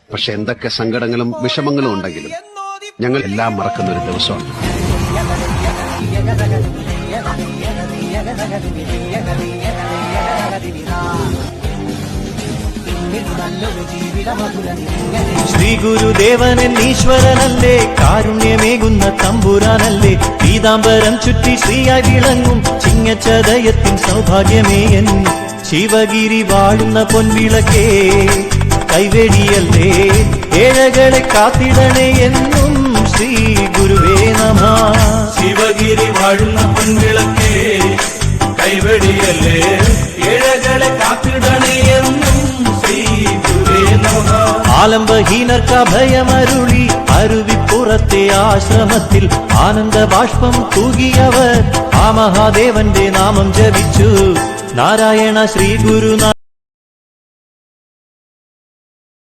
പക്ഷെ എന്തൊക്കെ സങ്കടങ്ങളും വിഷമങ്ങളും ഉണ്ടെങ്കിലും ഞങ്ങൾ എല്ലാം മറക്കുന്ന ഒരു ദിവസമാണ്. ശ്രീ ഗുരുദേവനൻ ഈശ്വരനല്ലേ, കാരുണ്യമേകുന്ന തമ്പുരാനല്ലേ, പീതാംബരം ചുറ്റി ശ്രീയായി വിളങ്ങും ചിങ്ങച്ചതയത്തിൻ സൗഭാഗ്യമേ എൻ ശിവഗിരി വാഴുന്ന പൊൻവിളക്കേ, കൈവെടിയല്ലേ ഏഴകളെ കാത്തിടണേ എന്നും ശ്രീ ഗുരുവേ നമഃ. ശിവഗിരി വാഴുന്ന പൊൻവിളക്കേ, കൈവെടിയല്ലേ ഏഴകളെ കാത്തിടണേ എന്നും ശ്രീ ഗുരുവേ നമഃ. ആലംബഹീനർക്ക് അഭയമരുളി അരുവിപ്പുറത്തെ ആശ്രമത്തിൽ ആനന്ദ ബാഷ്പം തൂകിയവർ ആ മഹാദേവന്റെ നാമം ജപിച്ചു. നാരായണ ശ്രീ ഗുരു